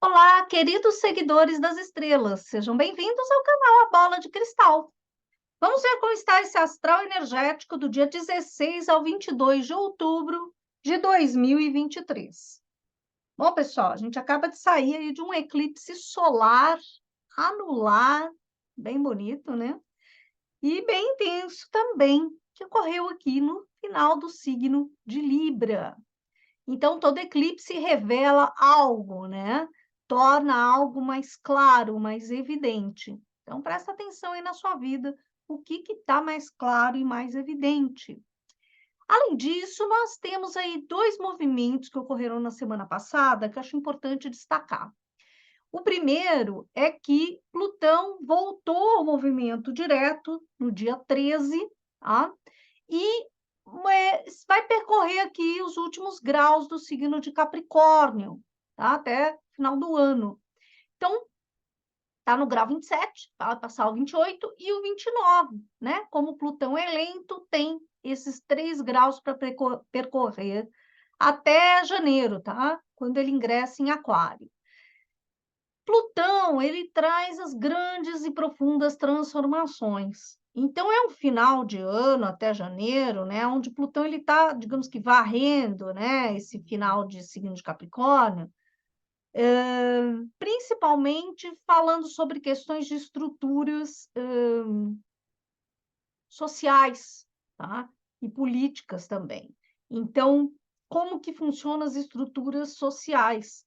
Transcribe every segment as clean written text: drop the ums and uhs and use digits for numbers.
Olá, queridos seguidores das estrelas, sejam bem-vindos ao canal A Bola de Cristal. Vamos ver como está esse astral energético do dia 16 ao 22 de outubro de 2023. Bom, pessoal, a gente acaba de sair aí de um eclipse solar anular, bem bonito, né? E bem intenso também, que ocorreu aqui no final do signo de Libra. Então, todo eclipse revela algo, né? Torna algo mais claro, mais evidente. Então, presta atenção aí na sua vida, o que está mais claro e mais evidente. Além disso, nós temos aí dois movimentos que ocorreram na semana passada que eu acho importante destacar. O primeiro é que Plutão voltou ao movimento direto no dia 13, tá? E vai percorrer aqui os últimos graus do signo de Capricórnio, tá? Até final do ano. Então, está no grau 27, vai passar o 28 e o 29, né? Como Plutão é lento, tem esses 3 graus para percorrer até janeiro, tá? Quando ele ingressa em Aquário. Plutão, ele traz as grandes e profundas transformações. Então, é um final de ano até janeiro, né, onde Plutão ele está, digamos que, varrendo, né, esse final de signo de Capricórnio, principalmente falando sobre questões de estruturas sociais, tá? E políticas também. Então, como que funcionam as estruturas sociais,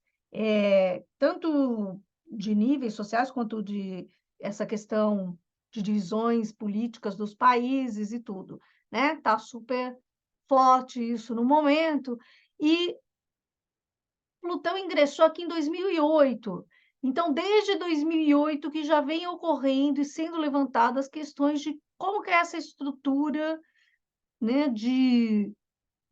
tanto de níveis sociais quanto de essa questão de divisões políticas dos países e tudo, né? Tá super forte isso no momento. E Plutão ingressou aqui em 2008. Então, desde 2008 que já vem ocorrendo e sendo levantadas questões de como que é essa estrutura, né,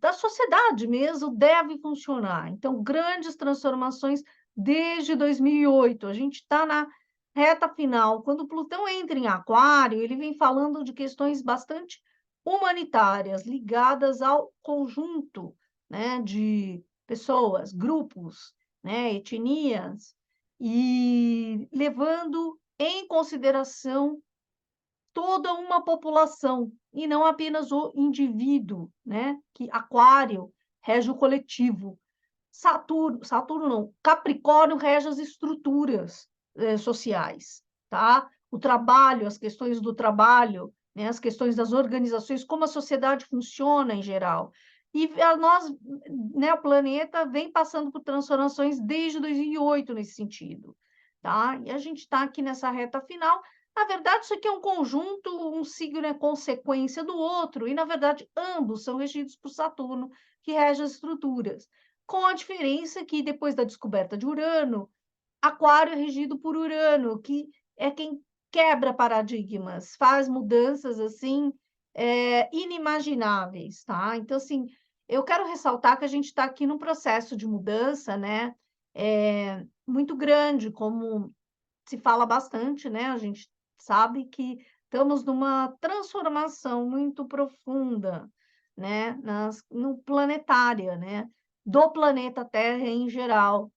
da sociedade mesmo deve funcionar. Então, grandes transformações desde 2008. A gente está na reta final. Quando Plutão entra em Aquário, ele vem falando de questões bastante humanitárias, ligadas ao conjunto, né, de pessoas, grupos, né, etnias, e levando em consideração toda uma população e não apenas o indivíduo, né? Que Aquário rege o coletivo, Saturno não, Capricórnio rege as estruturas sociais, tá? O trabalho, as questões do trabalho, né? As questões das organizações, como a sociedade funciona em geral. E nós, né, o planeta vem passando por transformações desde 2008 nesse sentido, tá? E a gente está aqui nessa reta final. Na verdade, isso aqui é um conjunto, um signo é consequência do outro, e, na verdade, ambos são regidos por Saturno, que rege as estruturas. Com a diferença que, depois da descoberta de Urano, Aquário é regido por Urano, que é quem quebra paradigmas, faz mudanças, assim, inimagináveis, tá? Então, assim, eu quero ressaltar que a gente está aqui num processo de mudança, né? Muito grande, como se fala bastante, né? A gente sabe que estamos numa transformação muito profunda, né? No planetária, né? Do planeta Terra em geral,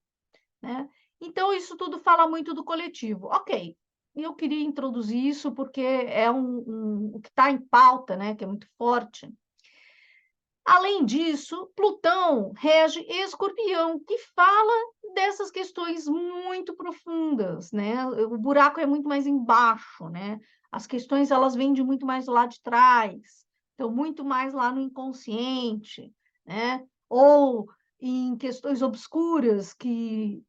né? Então, isso tudo fala muito do coletivo. Ok, eu queria introduzir isso porque é o que está em pauta, né? Que é muito forte. Além disso, Plutão rege Escorpião, que fala dessas questões muito profundas, né? O buraco é muito mais embaixo, né? As questões elas vêm de muito mais lá de trás, então muito mais lá no inconsciente, né? Ou em questões obscuras que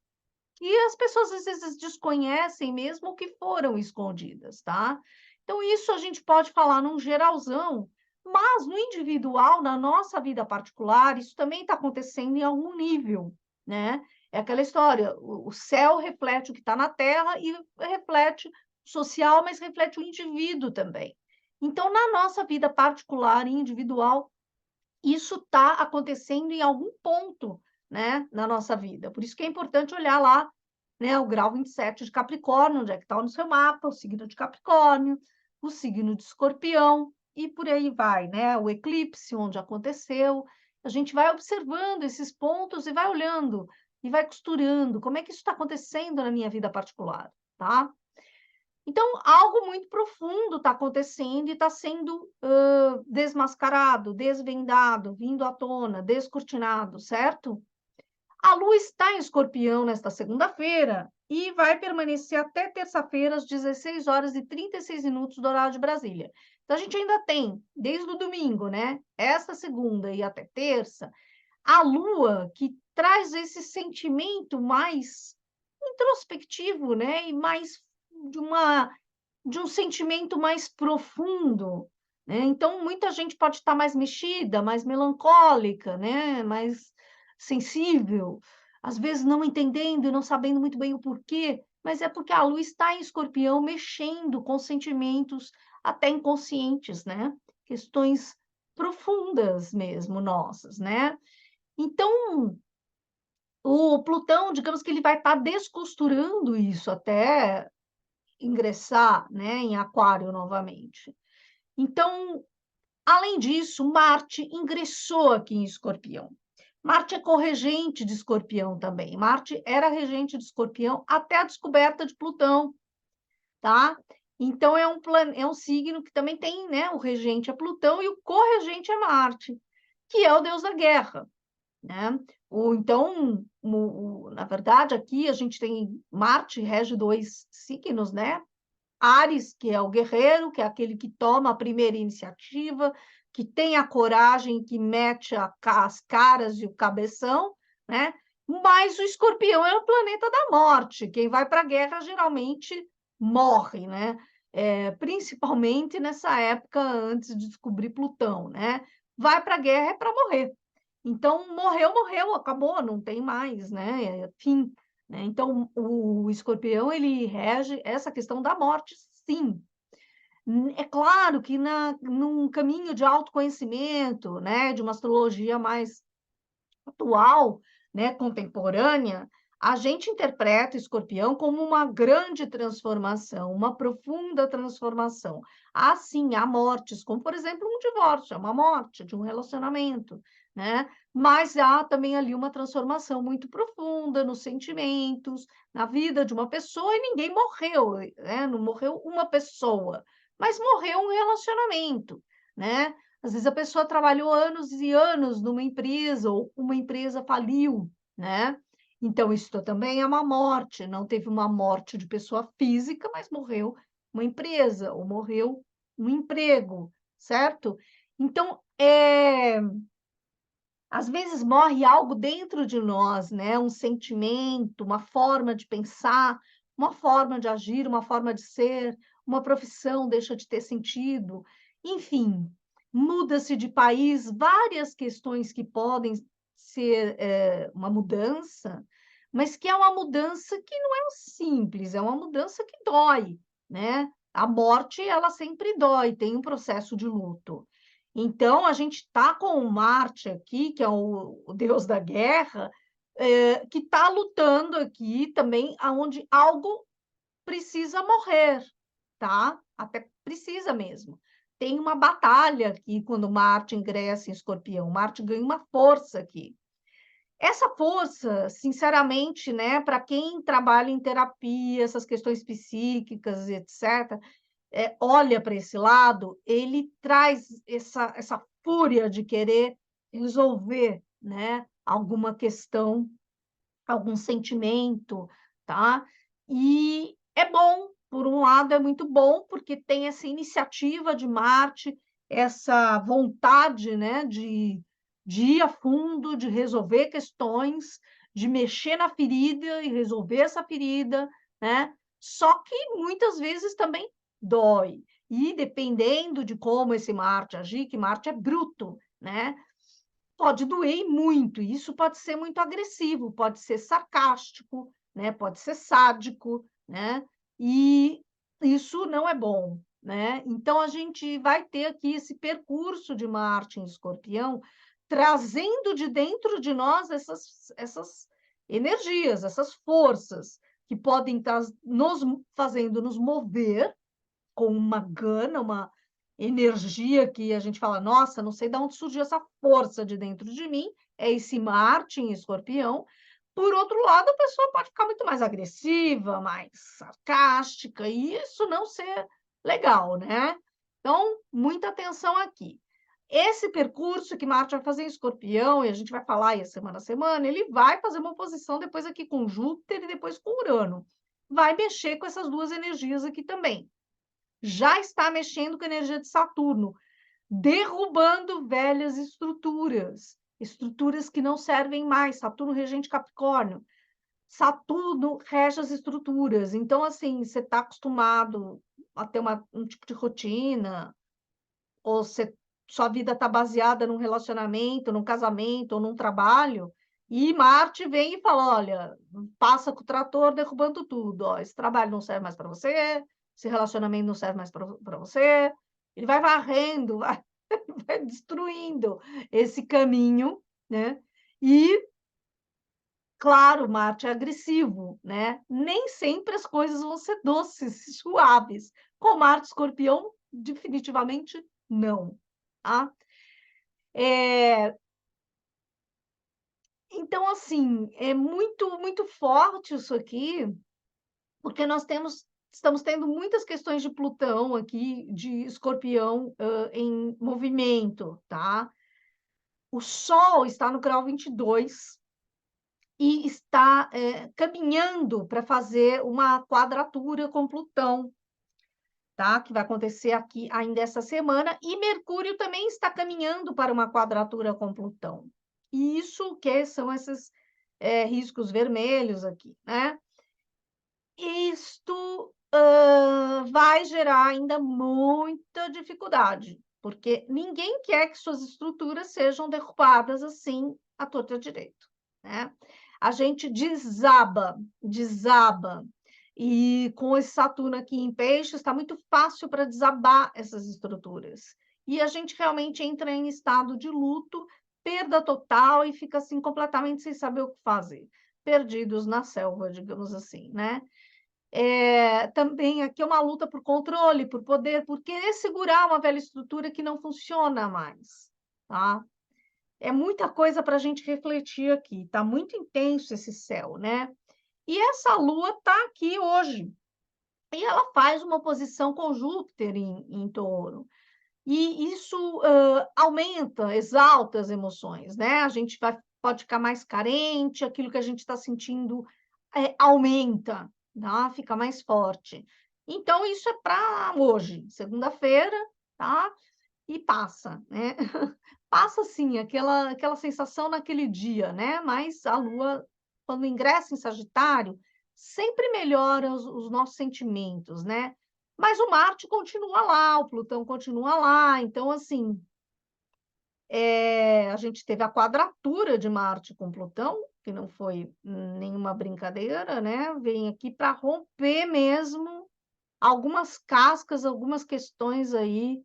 as pessoas às vezes desconhecem mesmo que foram escondidas, tá? Então, isso a gente pode falar num geralzão, mas no individual, na nossa vida particular, isso também está acontecendo em algum nível, né? É aquela história, o céu reflete o que está na terra e reflete o social, mas reflete o indivíduo também. Então, na nossa vida particular e individual, isso está acontecendo em algum ponto, né, na nossa vida. Por isso que é importante olhar lá, né, o grau 27 de Capricórnio, onde é que está no seu mapa, o signo de Capricórnio, o signo de Escorpião, e por aí vai, né? O eclipse, onde aconteceu. A gente vai observando esses pontos e vai olhando e vai costurando. Como é que isso está acontecendo na minha vida particular, tá? Então, algo muito profundo está acontecendo e está sendo desmascarado, desvendado, vindo à tona, descortinado, certo? A Lua está em Escorpião nesta segunda-feira e vai permanecer até terça-feira, às 16 horas e 36 minutos do horário de Brasília. Então, a gente ainda tem, desde o domingo, né? Esta segunda e até terça, a Lua que traz esse sentimento mais introspectivo, né? E mais de uma de um sentimento mais profundo, né? Então, muita gente pode estar mais mexida, mais melancólica, né? Mais sensível, às vezes não entendendo e não sabendo muito bem o porquê, mas é porque a Lua está em Escorpião, mexendo com sentimentos até inconscientes, né? Questões profundas mesmo nossas, né? Então, o Plutão, digamos que ele vai estar descosturando isso até ingressar, né, em Aquário novamente. Então, além disso, Marte ingressou aqui em Escorpião. Marte é corregente de Escorpião também. Marte era regente de Escorpião até a descoberta de Plutão, tá? Então é um signo que também tem, né, o regente é Plutão e o corregente é Marte, que é o deus da guerra, né? Então, na verdade, aqui a gente tem Marte rege dois signos, né? Áries, que é o guerreiro, que é aquele que toma a primeira iniciativa, que tem a coragem, que mete as caras e o cabeção, né? Mas o escorpião é o planeta da morte. Quem vai para a guerra geralmente morre, né? Principalmente nessa época antes de descobrir Plutão, né? Vai para a guerra é para morrer. Então, morreu, morreu, acabou, não tem mais, né? Fim. Né? Então, o escorpião, ele rege essa questão da morte, sim. É claro que num caminho de autoconhecimento, né, de uma astrologia mais atual, né, contemporânea, a gente interpreta Escorpião como uma grande transformação, uma profunda transformação. Há sim, há mortes, como por exemplo um divórcio, é uma morte de um relacionamento, né? Mas há também ali uma transformação muito profunda nos sentimentos, na vida de uma pessoa, e ninguém morreu, né? Não morreu uma pessoa, mas morreu um relacionamento, né? Às vezes a pessoa trabalhou anos e anos numa empresa, ou uma empresa faliu, né? Então, isso também é uma morte. Não teve uma morte de pessoa física, mas morreu uma empresa, ou morreu um emprego, certo? Então, às vezes morre algo dentro de nós, né? Um sentimento, uma forma de pensar, uma forma de agir, uma forma de ser, uma profissão deixa de ter sentido. Enfim, muda-se de país, várias questões que podem ser uma mudança, mas que é uma mudança que não é simples, é uma mudança que dói, né? A morte, ela sempre dói, tem um processo de luto. Então, a gente está com o Marte aqui, que é o deus da guerra, que está lutando aqui também, aonde algo precisa morrer, tá? Até precisa mesmo. Tem uma batalha aqui quando Marte ingressa em Escorpião. Marte ganha uma força aqui. Essa força, sinceramente, né, para quem trabalha em terapia, essas questões psíquicas, etc., olha para esse lado, ele traz essa fúria de querer resolver, né, alguma questão, algum sentimento, tá? E é bom, por um lado, é muito bom, porque tem essa iniciativa de Marte, essa vontade, né, de ir a fundo, de resolver questões, de mexer na ferida e resolver essa ferida, né? Só que muitas vezes também dói. E dependendo de como esse Marte agir, que Marte é bruto, né? Pode doer muito, e isso pode ser muito agressivo, pode ser sarcástico, né? Pode ser sádico, né? E isso não é bom, né? Então a gente vai ter aqui esse percurso de Marte em Escorpião, trazendo de dentro de nós essas energias, essas forças que podem estar nos fazendo nos mover com uma gana, uma energia que a gente fala, nossa, não sei de onde surgiu essa força de dentro de mim, é esse Marte em Escorpião, Por outro lado, a pessoa pode ficar muito mais agressiva, mais sarcástica, e isso não ser legal, né? Então, muita atenção aqui. Esse percurso que Marte vai fazer em Escorpião, e a gente vai falar aí semana a semana, ele vai fazer uma oposição depois aqui com Júpiter e depois com Urano. Vai mexer com essas duas energias aqui também. Já está mexendo com a energia de Saturno, derrubando velhas estruturas, estruturas que não servem mais. Saturno regente Capricórnio. Saturno rege as estruturas. Então, assim, você está acostumado a ter um tipo de rotina, ou sua vida está baseada num relacionamento, num casamento ou num trabalho, e Marte vem e fala: olha, passa com o trator derrubando tudo. Ó, esse trabalho não serve mais para você, esse relacionamento não serve mais para você. Ele vai varrendo, vai destruindo esse caminho, né? E claro, Marte é agressivo, né? Nem sempre as coisas vão ser doces, suaves. Com Marte Escorpião, definitivamente não, tá? Então, assim, é muito forte isso aqui, porque estamos tendo muitas questões de Plutão aqui, de Escorpião, em movimento, tá? O Sol está no grau 22 e está caminhando para fazer uma quadratura com Plutão, tá? Que vai acontecer aqui ainda essa semana, e Mercúrio também está caminhando para uma quadratura com Plutão. E isso que são esses riscos vermelhos aqui, né? Isto vai gerar ainda muita dificuldade, porque ninguém quer que suas estruturas sejam derrubadas assim à torta e à direito, né? A gente desaba, desaba. E com esse Saturno aqui em Peixes, está muito fácil para desabar essas estruturas. E a gente realmente entra em estado de luto, perda total e fica assim completamente sem saber o que fazer, perdidos na selva, digamos assim, né? Também aqui é uma luta por controle, por poder, por querer segurar uma velha estrutura que não funciona mais, tá? É muita coisa para a gente refletir aqui, está muito intenso esse céu, né? E essa lua está aqui hoje, e ela faz uma oposição com Júpiter em Touro. E isso aumenta, exalta as emoções, né? A gente pode ficar mais carente, aquilo que a gente está sentindo aumenta, tá? Fica mais forte. Então, isso é para hoje, segunda-feira, tá? E passa, né? Passa, sim, aquela sensação naquele dia, né? Mas a Lua, quando ingressa em Sagitário, sempre melhora os nossos sentimentos, né? Mas o Marte continua lá, o Plutão continua lá, então, assim, a gente teve a quadratura de Marte com Plutão, que não foi nenhuma brincadeira, né? Vem aqui para romper mesmo algumas cascas, algumas questões aí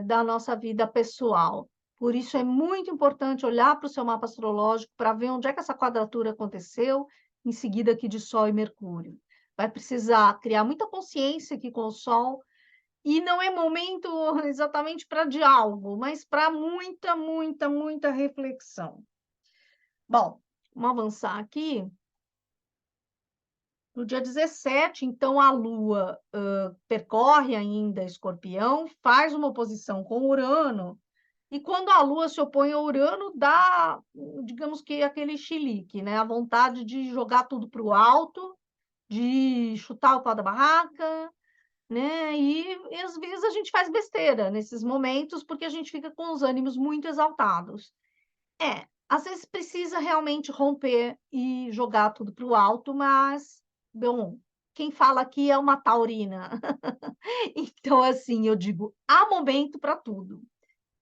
da nossa vida pessoal. Por isso é muito importante olhar para o seu mapa astrológico para ver onde é que essa quadratura aconteceu, em seguida aqui de Sol e Mercúrio. Vai precisar criar muita consciência aqui com o Sol, e não é momento exatamente para diálogo, mas para muita reflexão. Bom, vamos avançar aqui. No dia 17, então, a Lua percorre ainda Escorpião, faz uma oposição com Urano, e quando a Lua se opõe a Urano, dá, digamos que, aquele chilique, né? A vontade de jogar tudo para o alto, de chutar o pau da barraca, né? E às vezes a gente faz besteira nesses momentos, porque a gente fica com os ânimos muito exaltados. Às vezes precisa realmente romper e jogar tudo para o alto, mas, bom, quem fala aqui é uma taurina. Então, assim, eu digo, há momento para tudo.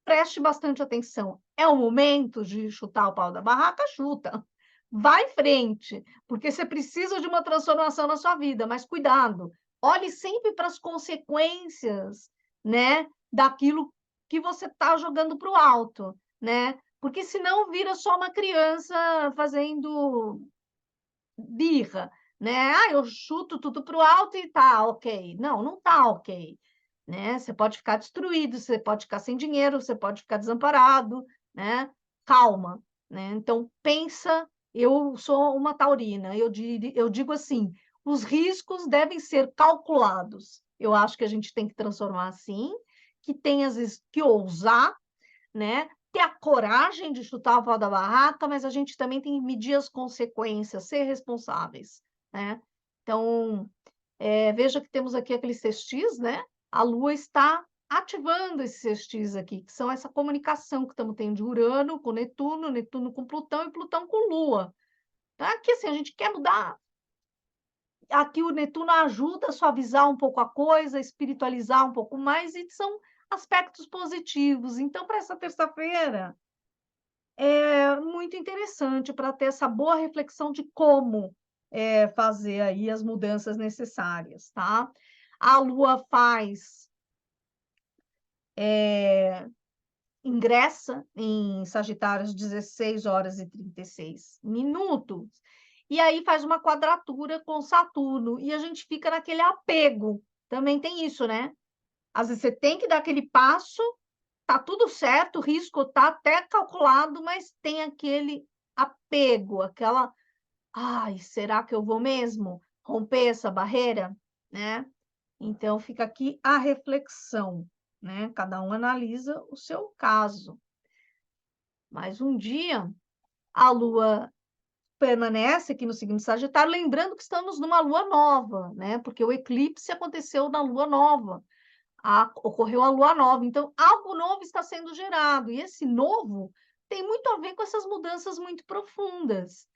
Preste bastante atenção. É o momento de chutar o pau da barraca? Chuta. Vai em frente, porque você precisa de uma transformação na sua vida, mas cuidado. Olhe sempre para as consequências, né, daquilo que você está jogando para o alto, né? Porque senão vira só uma criança fazendo birra, né? Ah, eu chuto tudo para o alto e tá ok. Não, não tá ok, né? Você pode ficar destruído, você pode ficar sem dinheiro, você pode ficar desamparado, né? Calma, né? Então pensa Eu sou uma taurina, eu digo assim: os riscos devem ser calculados. Eu acho que a gente tem que transformar assim, que tem às vezes que ousar, né, ter a coragem de chutar o pau da barraca, mas a gente também tem que medir as consequências, ser responsáveis, né. Então, veja que temos aqui aqueles sextis, né, a Lua está ativando esses sextis aqui, que são essa comunicação que estamos tendo de Urano com Netuno, Netuno com Plutão e Plutão com Lua. Tá que assim, a gente quer mudar, aqui o Netuno ajuda a suavizar um pouco a coisa, espiritualizar um pouco mais, e são aspectos positivos. Então, para essa terça-feira, é muito interessante para ter essa boa reflexão de como, fazer aí as mudanças necessárias, tá. A Lua faz, ingressa em Sagitário às 16h36, e aí faz uma quadratura com Saturno, e a gente fica naquele apego, também tem isso, né. Às vezes você tem que dar aquele passo, tá tudo certo, o risco tá até calculado, mas tem aquele apego, aquela: "Ai, será que eu vou mesmo romper essa barreira?", né. Então fica aqui a reflexão, né, cada um analisa o seu caso. Mas um dia a Lua permanece aqui no signo de Sagitário, lembrando que estamos numa lua nova, né, porque o eclipse aconteceu na lua nova, ocorreu a lua nova, então algo novo está sendo gerado, e esse novo tem muito a ver com essas mudanças muito profundas.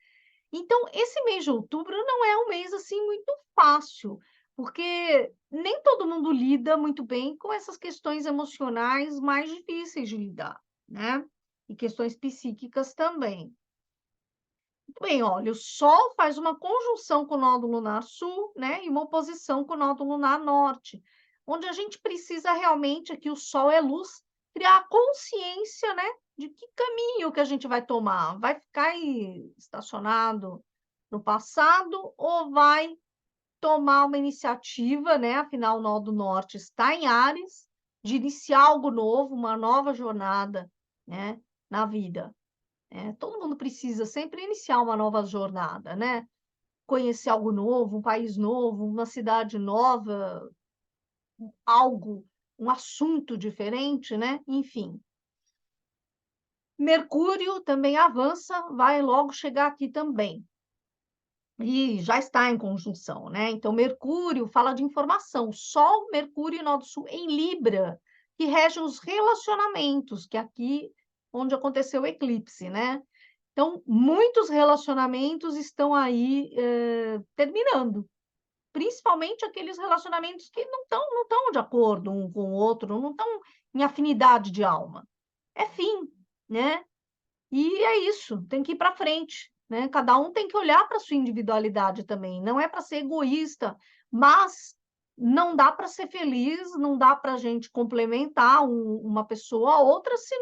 Então, esse mês de outubro não é um mês assim muito fácil, porque nem todo mundo lida muito bem com essas questões emocionais mais difíceis de lidar, né? E questões psíquicas também. Muito bem, olha, o Sol faz uma conjunção com o nódulo lunar sul, né, e uma oposição com o nódulo lunar norte, onde a gente precisa realmente, aqui o Sol é luz, criar a consciência, né, de que caminho que a gente vai tomar. Vai ficar aí estacionado no passado ou vai tomar uma iniciativa, né? Afinal, o nódo norte está em Áries, de iniciar algo novo, uma nova jornada, né, na vida. Todo mundo precisa sempre iniciar uma nova jornada, né? Conhecer algo novo, um país novo, uma cidade nova, algo, um assunto diferente, né? Enfim. Mercúrio também avança, vai logo chegar aqui também. E já está em conjunção, né? Então, Mercúrio fala de informação, Sol, Mercúrio e Nó do Sul em Libra, que regem os relacionamentos, que é aqui onde aconteceu o eclipse, né? Então, muitos relacionamentos estão aí, terminando, principalmente aqueles relacionamentos que não estão de acordo um com o outro, não estão em afinidade de alma. É fim, né. E é isso, tem que ir para frente, né, cada um tem que olhar para sua individualidade também, não é para ser egoísta, mas não dá para ser feliz, não dá para a gente complementar uma pessoa a outra se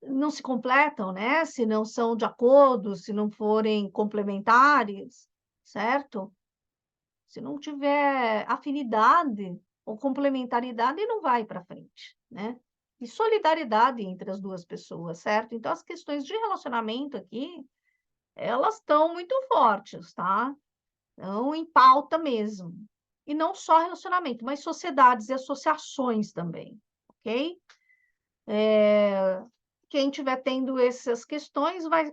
não se completam, né, se não são de acordo, se não forem complementares, certo? Se não tiver afinidade ou complementaridade, não vai para frente, né? E solidariedade entre as 2 pessoas, certo? Então as questões de relacionamento aqui, elas estão muito fortes, tá? Estão em pauta mesmo. E não só relacionamento, mas sociedades e associações também, ok? Quem estiver tendo essas questões vai,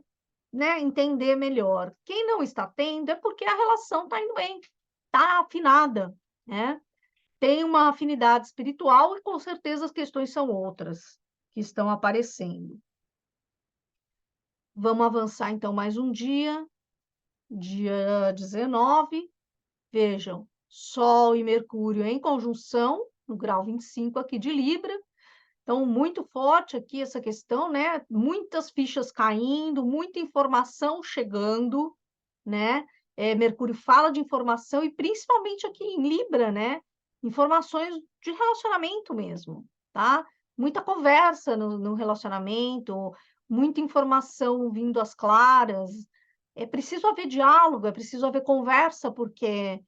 né, entender melhor. Quem não está tendo é porque a relação está indo bem, está afinada, né? Tem uma afinidade espiritual e com certeza as questões são outras que estão aparecendo. Vamos avançar então mais um dia, dia 19. Vejam, Sol e Mercúrio em conjunção, no grau 25 aqui de Libra. Então, muito forte aqui essa questão, né? Muitas fichas caindo, muita informação chegando, né? Mercúrio fala de informação e principalmente aqui em Libra, né? Informações de relacionamento mesmo, tá? Muita conversa no relacionamento, muita informação vindo às claras. É preciso haver diálogo, é preciso haver conversa, porque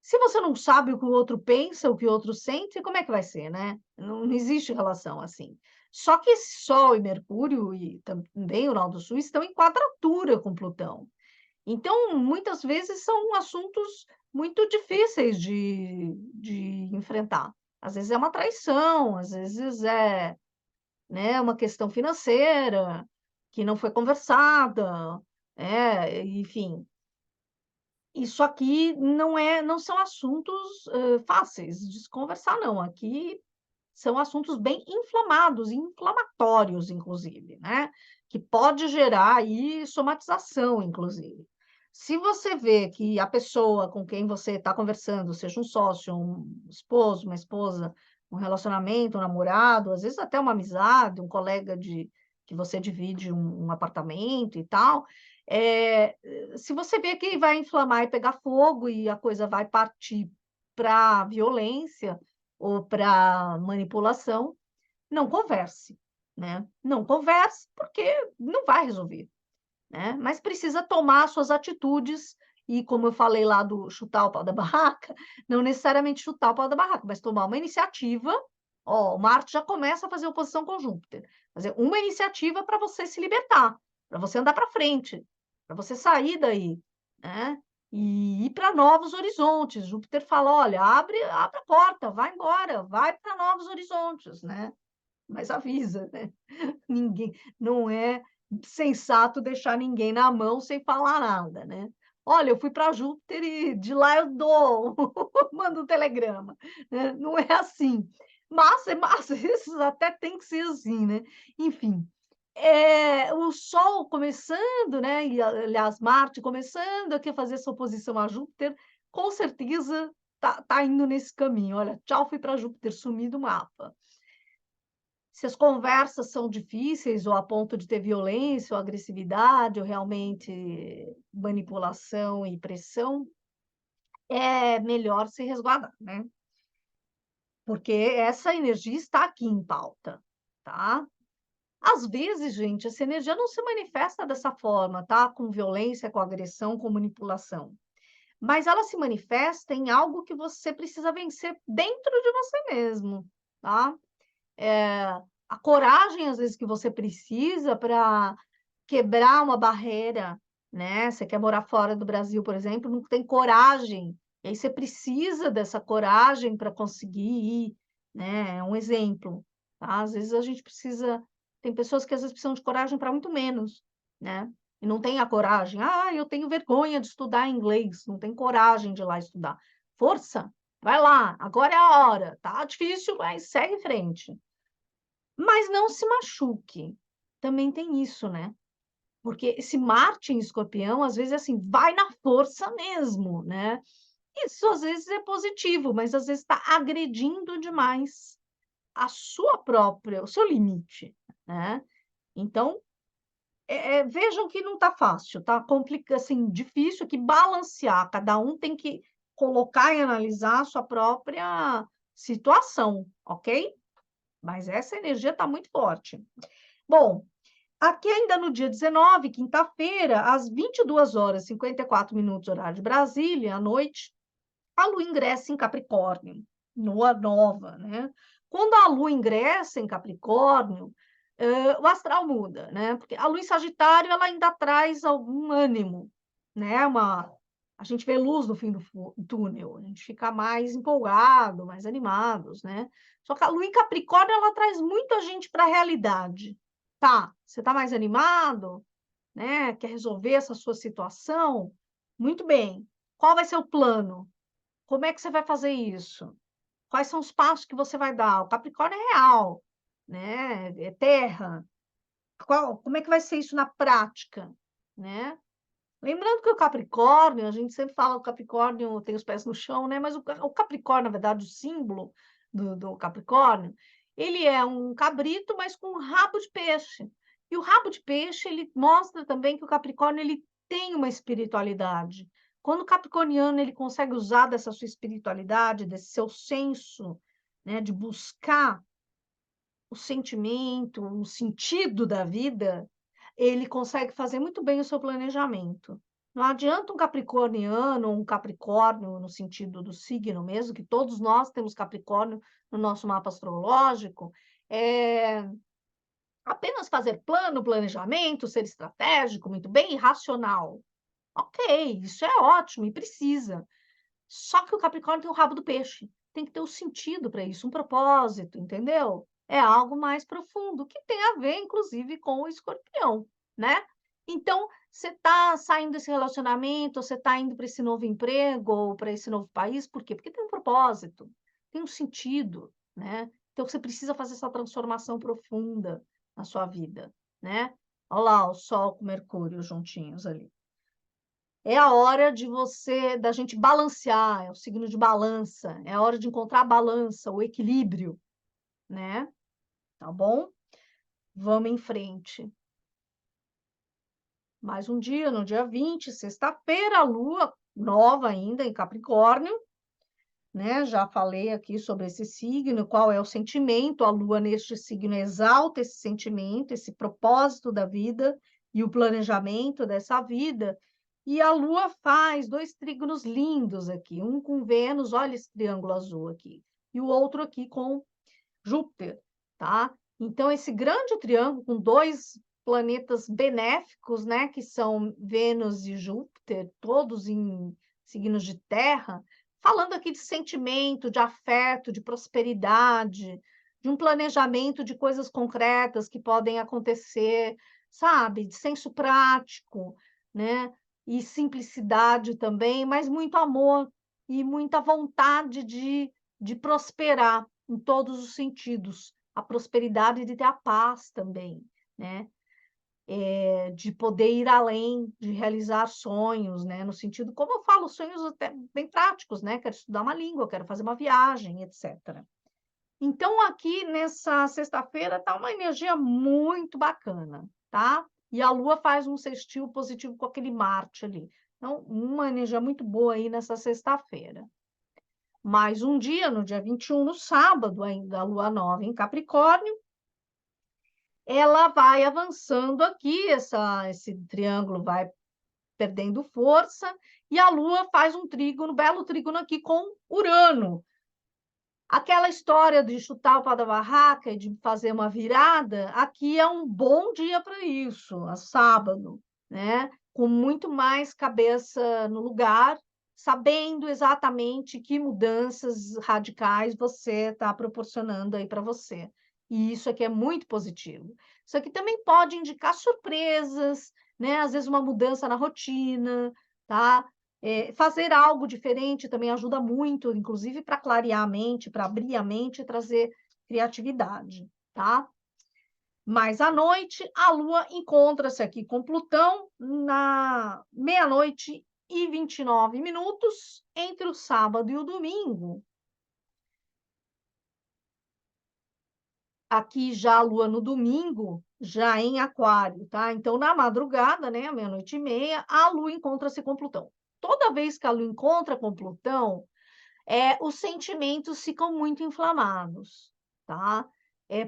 se você não sabe o que o outro pensa, o que o outro sente, como é que vai ser, né? Não existe relação assim. Só que esse Sol e Mercúrio e também o Nó do Sul estão em quadratura com Plutão. Então, muitas vezes são assuntos muito difíceis de enfrentar. Às vezes é uma traição, às vezes é, né, uma questão financeira que não foi conversada, enfim. Isso aqui não são assuntos, fáceis de se conversar não, aqui são assuntos bem inflamados, inflamatórios inclusive, né, que pode gerar aí somatização inclusive. Se você vê que a pessoa com quem você está conversando, seja um sócio, um esposo, uma esposa, um relacionamento, um namorado, às vezes até uma amizade, um colega de que você divide um apartamento e tal, se você vê que vai inflamar e pegar fogo e a coisa vai partir pra violência ou para manipulação, não converse, né. Não converse, porque não vai resolver, né, mas precisa tomar suas atitudes e, como eu falei lá do chutar o pau da barraca, não necessariamente chutar o pau da barraca, mas tomar uma iniciativa. Ó, o Marte já começa a fazer oposição com Júpiter, fazer uma iniciativa para você se libertar, para você andar para frente, para você sair daí, né, e ir para novos horizontes. Júpiter fala: "Olha, abre a porta, vai embora, vai para novos horizontes", né, mas avisa, né. Ninguém não é sensato deixar ninguém na mão sem falar nada, né. "Olha, eu fui para Júpiter e de lá eu dou mando um telegrama", né, não é assim. Mas às vezes até tem que ser assim, né. Enfim, o Sol começando, né, e aliás Marte começando aqui a fazer essa oposição a Júpiter, com certeza tá indo nesse caminho. Olha, tchau, fui para Júpiter, sumi do mapa. Se as conversas são difíceis ou a ponto de ter violência ou agressividade ou realmente manipulação e pressão, é melhor se resguardar, né, porque essa energia está aqui em pauta, tá. Às vezes, gente, essa energia não se manifesta dessa forma, tá, com violência, com agressão, com manipulação, mas ela se manifesta em algo que você precisa vencer dentro de você mesmo, tá. A coragem, às vezes, que você precisa para quebrar uma barreira, né, você quer morar fora do Brasil, por exemplo, não tem coragem, e aí você precisa dessa coragem para conseguir ir, né, é um exemplo, tá. Às vezes a gente precisa tem pessoas que às vezes precisam de coragem para muito menos, né, e não tem a coragem: "Ah, eu tenho vergonha de estudar inglês", não tem coragem de ir lá estudar. Força, vai lá, agora é a hora, tá difícil, mas segue em frente. Mas não se machuque, também tem isso, né. Porque esse Marte em Escorpião, às vezes, é assim, vai na força mesmo, né. Isso às vezes é positivo, mas às vezes está agredindo demais a sua própria o seu limite, né. Então, vejam que não está fácil, tá assim, difícil que balancear, cada um tem que colocar e analisar a sua própria situação, ok? Mas essa energia está muito forte. Bom, aqui ainda no dia 19, quinta-feira, às 22h54, horário de Brasília, à noite, a Lua ingressa em Capricórnio, Lua nova, né. Quando a Lua ingressa em Capricórnio, o astral muda, né, porque a Lua em Sagitário, ela ainda traz algum ânimo, né, a gente vê luz no fim do túnel, a gente fica mais empolgado, mais animados, né. Só que a Lua em Capricórnio, ela traz muito a gente para a realidade. Tá, você está mais animado, né, quer resolver essa sua situação? Muito bem. Qual vai ser o plano? Como é que você vai fazer isso? Quais são os passos que você vai dar? O Capricórnio é real, né, é terra. Como é que vai ser isso na prática, né? Lembrando que o Capricórnio, a gente sempre fala que o Capricórnio tem os pés no chão, né, mas o Capricórnio, na verdade, o símbolo do Capricórnio, ele é um cabrito, mas com um rabo de peixe. E o rabo de peixe, ele mostra também que o Capricórnio, ele tem uma espiritualidade. Quando o capricorniano, ele consegue usar dessa sua espiritualidade, desse seu senso, né, de buscar o sentimento, o sentido da vida, ele consegue fazer muito bem o seu planejamento. Não adianta um capricorniano ou um capricórnio, no sentido do signo mesmo, que todos nós temos Capricórnio no nosso mapa astrológico, eh Apenas fazer plano, planejamento, ser estratégico, muito bem, e racional. Ok, isso é ótimo e precisa. Só que o Capricórnio tem o rabo do peixe. Tem que ter um sentido para isso, um propósito, entendeu? É algo mais profundo, que tem a ver, inclusive, com o Escorpião, né? Então, você está saindo desse relacionamento, você está indo para esse novo emprego ou para esse novo país, por quê? Porque tem um propósito, tem um sentido, né? Então, você precisa fazer essa transformação profunda na sua vida, né? Olha lá o Sol com Mercúrio juntinhos ali. É a hora da gente balancear, é o signo de balança, é a hora de encontrar a balança, o equilíbrio, né? Tá bom? Vamos em frente. Mais um dia, no dia 20, sexta-feira, a lua nova ainda em Capricórnio, né? Já falei aqui sobre esse signo, qual é o sentimento, a lua neste signo exalta esse sentimento, esse propósito da vida e o planejamento dessa vida. E a lua faz 2 trígonos lindos aqui, um com Vênus, olha esse triângulo azul aqui, e o outro aqui com Júpiter, tá? Então, esse grande triângulo com 2 planetas benéficos, né, que são Vênus e Júpiter, todos em signos de terra, falando aqui de sentimento, de afeto, de prosperidade, de um planejamento de coisas concretas que podem acontecer, sabe? De senso prático, né? E simplicidade também, mas muito amor e muita vontade de prosperar em todos os sentidos, a prosperidade de ter a paz também, né? De poder ir além, de realizar sonhos, né? No sentido, como eu falo, sonhos até bem práticos, né? Quero estudar uma língua, quero fazer uma viagem, etc. Então, aqui nessa sexta-feira tá uma energia muito bacana, tá? E a Lua faz um sextil positivo com aquele Marte ali. Então, uma energia muito boa aí nessa sexta-feira. Mais um dia, no dia 21, no sábado, ainda a Lua nova em Capricórnio, ela vai avançando aqui, esse triângulo vai perdendo força, e a Lua faz um trígono, belo trígono aqui com Urano. Aquela história de chutar o pau da barraca e de fazer uma virada, aqui é um bom dia para isso, a sábado, né? Com muito mais cabeça no lugar, sabendo exatamente que mudanças radicais você está proporcionando aí para você. E isso aqui é muito positivo. Isso aqui também pode indicar surpresas, né? Às vezes uma mudança na rotina, tá? Fazer algo diferente também ajuda muito, inclusive para clarear a mente, para abrir a mente e trazer criatividade, tá? Mas à noite, a Lua encontra-se aqui com Plutão na meia-noite e 29 minutos, entre o sábado e o domingo. Aqui já a Lua no domingo, já em Aquário, tá? Então, na madrugada, né, meia-noite e meia, a Lua encontra-se com Plutão. Toda vez que a Lua encontra com Plutão, os sentimentos ficam muito inflamados, tá?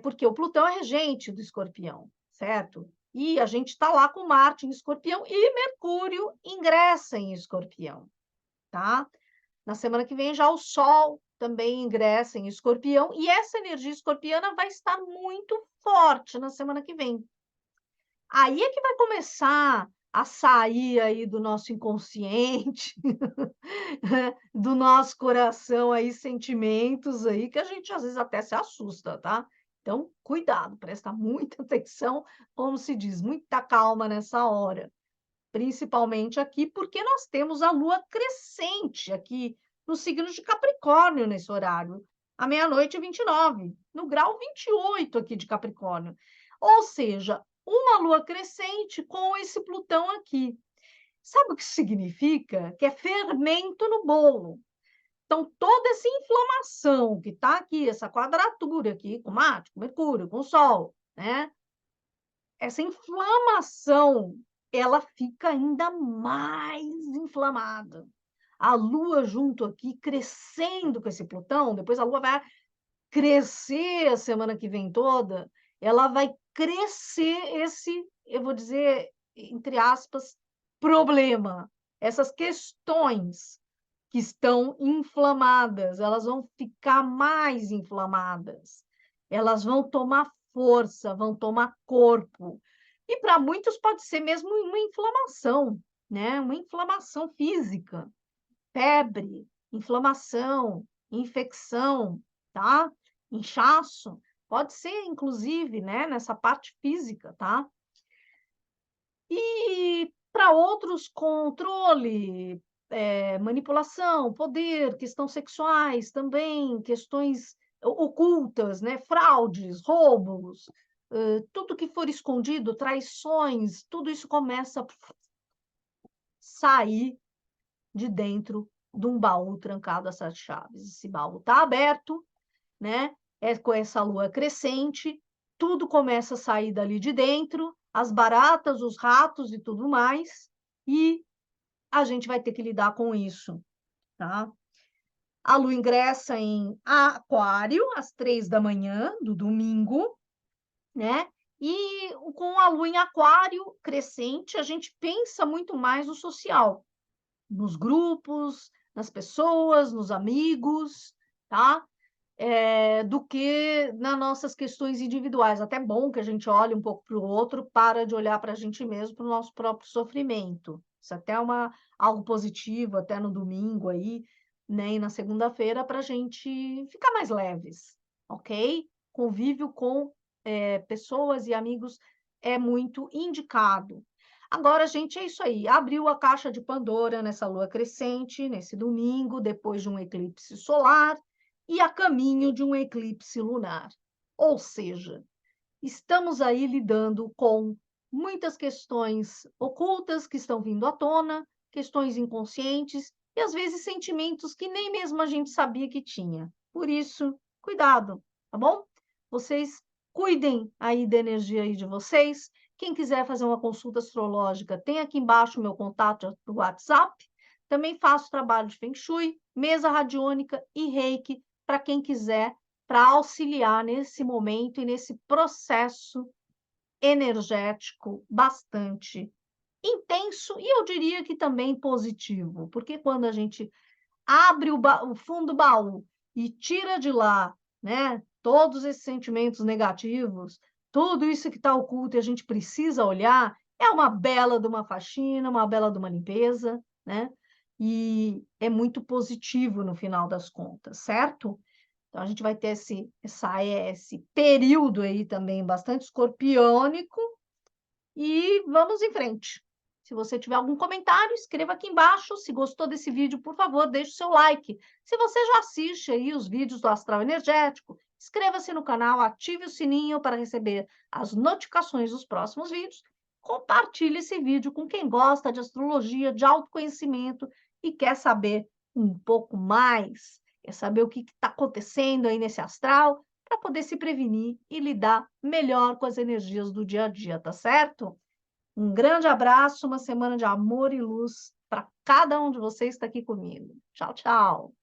Porque o Plutão é regente do Escorpião, certo? E a gente está lá com Marte em Escorpião e Mercúrio ingressa em Escorpião, tá? Na semana que vem já o Sol também ingressa em Escorpião e essa energia escorpiana vai estar muito forte na semana que vem. Aí é que vai começar a sair aí do nosso inconsciente, do nosso coração aí, sentimentos aí, que a gente às vezes até se assusta, tá? Então, cuidado, presta muita atenção, como se diz, muita calma nessa hora. Principalmente aqui, porque nós temos a lua crescente aqui no signo de Capricórnio nesse horário, à meia-noite e 29, no grau 28 aqui de Capricórnio. Ou seja, uma lua crescente com esse Plutão aqui. Sabe o que significa? Que é fermento no bolo. Então, toda essa inflamação que está aqui, essa quadratura aqui, com Marte, com Mercúrio, com Sol, né? Essa inflamação, ela fica ainda mais inflamada. A Lua junto aqui, crescendo com esse Plutão, depois a Lua vai crescer a semana que vem toda, ela vai crescer eu vou dizer, entre aspas, problema. Essas questões que estão inflamadas, elas vão ficar mais inflamadas. Elas vão tomar força, vão tomar corpo. E para muitos pode ser mesmo uma inflamação, né? Uma inflamação física, febre, inflamação, infecção, tá? Inchaço, pode ser inclusive, né, nessa parte física, tá? E para outros, controle, manipulação, poder, questões sexuais também, questões ocultas, né, fraudes, roubos, tudo que for escondido, traições, tudo isso começa a sair de dentro de um baú trancado a 7 chaves. Esse baú está aberto, né? Com essa lua crescente, tudo começa a sair dali de dentro, as baratas, os ratos e tudo mais, e a gente vai ter que lidar com isso, tá? A lua ingressa em Aquário às 3 da manhã do domingo, né? E com a lua em Aquário crescente, a gente pensa muito mais no social, nos grupos, nas pessoas, nos amigos, tá? Do que nas nossas questões individuais. Até bom que a gente olhe um pouco para o outro, para de olhar para a gente mesmo, para o nosso próprio sofrimento. Isso até é algo positivo, até no domingo aí, né, e na segunda-feira, para a gente ficar mais leves, ok? Convívio com pessoas e amigos é muito indicado. Agora, gente, é isso aí. Abriu a caixa de Pandora nessa lua crescente, nesse domingo, depois de um eclipse solar e a caminho de um eclipse lunar. Ou seja, estamos aí lidando com muitas questões ocultas que estão vindo à tona, questões inconscientes e às vezes sentimentos que nem mesmo a gente sabia que tinha. Por isso, cuidado, tá bom? Vocês cuidem aí da energia aí de vocês. Quem quiser fazer uma consulta astrológica, tem aqui embaixo o meu contato do WhatsApp. Também faço trabalho de Feng Shui, mesa radiônica e Reiki para quem quiser, para auxiliar nesse momento e nesse processo energético bastante intenso e eu diria que também positivo, porque quando a gente abre o fundo do baú e tira de lá, né, todos esses sentimentos negativos, tudo isso que está oculto e a gente precisa olhar, é uma bela de uma faxina, uma bela de uma limpeza, né? E é muito positivo no final das contas, certo? Então, a gente vai ter esse período aí também bastante escorpiônico e vamos em frente. Se você tiver algum comentário, escreva aqui embaixo. Se gostou desse vídeo, por favor, deixe o seu like. Se você já assiste aí os vídeos do Astral Energético, inscreva-se no canal, ative o sininho para receber as notificações dos próximos vídeos. Compartilhe esse vídeo com quem gosta de astrologia, de autoconhecimento e quer saber um pouco mais, quer saber o que está acontecendo aí nesse astral, para poder se prevenir e lidar melhor com as energias do dia a dia, tá certo? Um grande abraço, uma semana de amor e luz para cada um de vocês que está aqui comigo. Tchau, tchau.